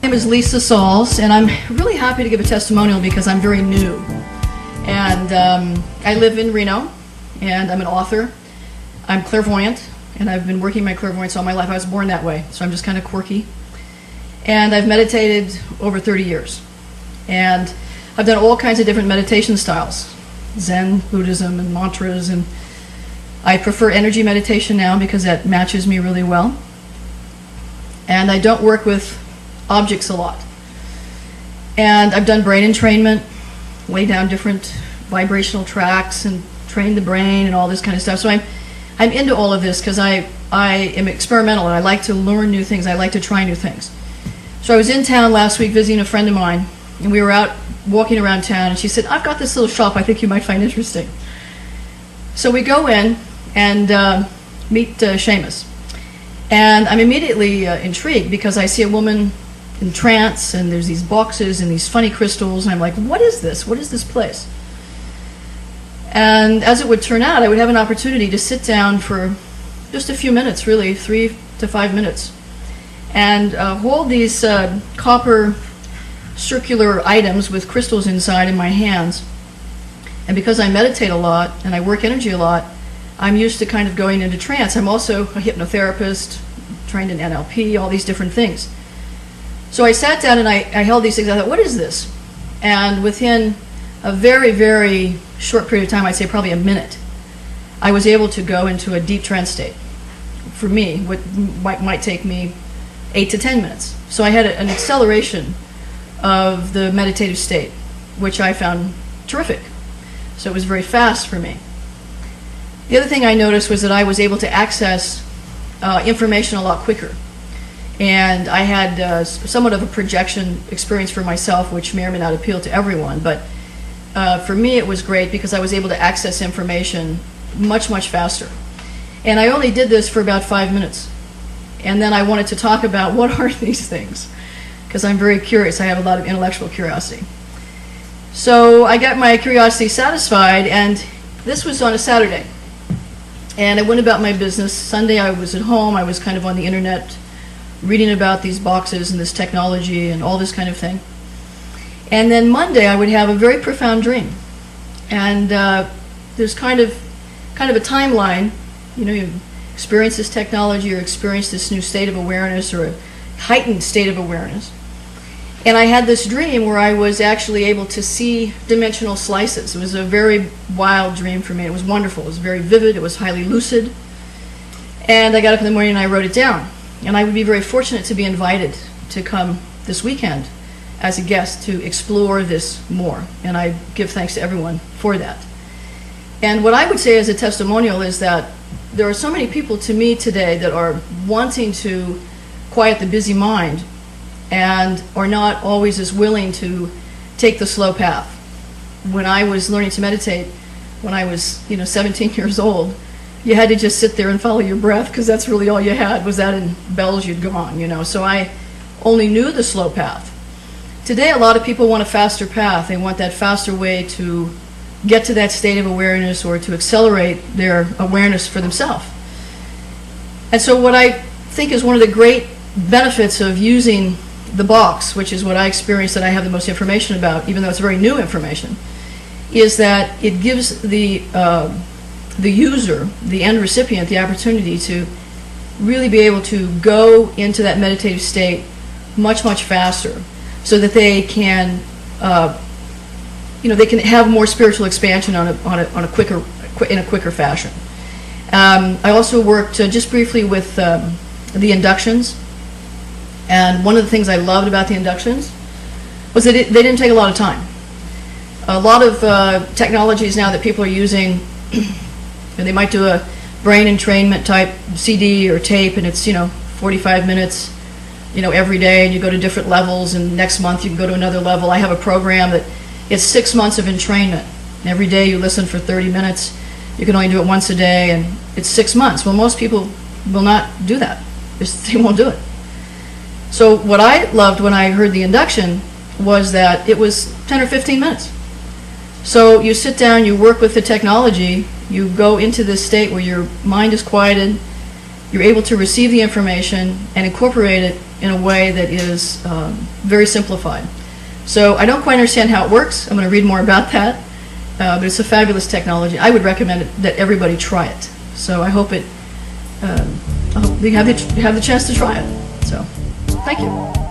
My name is Lisa Sauls, and I'm really happy to give a testimonial because I'm very new. And I live in Reno, and I'm an author. I'm clairvoyant, and I've been working my clairvoyance all my life. I was born that way, so I'm just kind of quirky. And I've meditated over 30 years. And I've done all kinds of different meditation styles, Zen, Buddhism, and mantras, and I prefer energy meditation now because that matches me really well. And I don't work with objects a lot. And I've done brain entrainment, lay down different vibrational tracks and train the brain and all this kind of stuff. So I'm into all of this because I am experimental and I like to learn new things. I like to try new things. So I was in town last week visiting a friend of mine, and we were out walking around town, and she said, "I've got this little shop I think you might find interesting." So we go in and meet Seamus. And I'm immediately intrigued because I see a woman in trance, and there's these boxes and these funny crystals, and I'm like, what is this? What is this place? And as it would turn out, I would have an opportunity to sit down for just a few minutes, really, 3 to 5 minutes, and hold these copper circular items with crystals inside in my hands. And because I meditate a lot and I work energy a lot, I'm used to kind of going into trance. I'm also a hypnotherapist, trained in NLP, all these different things. So I sat down and I held these things. I thought, what is this? And within a very, very short period of time, I'd say probably a minute, I was able to go into a deep trance state. For me, what might take me 8 to 10 minutes. So I had an acceleration of the meditative state, which I found terrific. So it was very fast for me. The other thing I noticed was that I was able to access information a lot quicker. And I had somewhat of a projection experience for myself, which may or may not appeal to everyone. But for me, it was great because I was able to access information much, much faster. And I only did this for about 5 minutes. And then I wanted to talk about what are these things, because I'm very curious. I have a lot of intellectual curiosity. So I got my curiosity satisfied, and this was on a Saturday. And I went about my business. Sunday I was at home. I was kind of on the internet reading about these boxes and this technology and all this kind of thing. And then Monday I would have a very profound dream. And there's kind of a timeline. You know, you experience this technology or experience this new state of awareness or a heightened state of awareness. And I had this dream where I was actually able to see dimensional slices. It was a very wild dream for me. It was wonderful. It was very vivid. It was highly lucid. And I got up in the morning and I wrote it down. And I would be very fortunate to be invited to come this weekend as a guest to explore this more. And I give thanks to everyone for that. And what I would say as a testimonial is that there are so many people to me today that are wanting to quiet the busy mind and are not always as willing to take the slow path. When I was learning to meditate, when I was 17 years old, you had to just sit there and follow your breath because that's really all you had was that and bells you'd gone, So I only knew the slow path. Today, a lot of people want a faster path. They want that faster way to get to that state of awareness or to accelerate their awareness for themselves. And so what I think is one of the great benefits of using the box, which is what I experienced that I have the most information about, even though it's very new information, is that it gives the user, the end recipient, the opportunity to really be able to go into that meditative state much, much faster so that they can they can have more spiritual expansion in a quicker fashion. I also worked just briefly with the inductions, and one of the things I loved about the inductions was that they didn't take a lot of time. A lot of technologies now that people are using, they might do a brain entrainment type CD or tape, and it's 45 minutes every day, and you go to different levels, and next month you can go to another level. I have a program that it's 6 months of entrainment. Every day you listen for 30 minutes. You can only do it once a day, and it's 6 months. Well, most people will not do that. They won't do it. So what I loved when I heard the induction was that it was 10 or 15 minutes. So you sit down, you work with the technology, you go into this state where your mind is quieted, you're able to receive the information and incorporate it in a way that is very simplified. So I don't quite understand how it works. I'm going to read more about that. But it's a fabulous technology. I would recommend that everybody try it. So I hope you have the chance to try it. So thank you.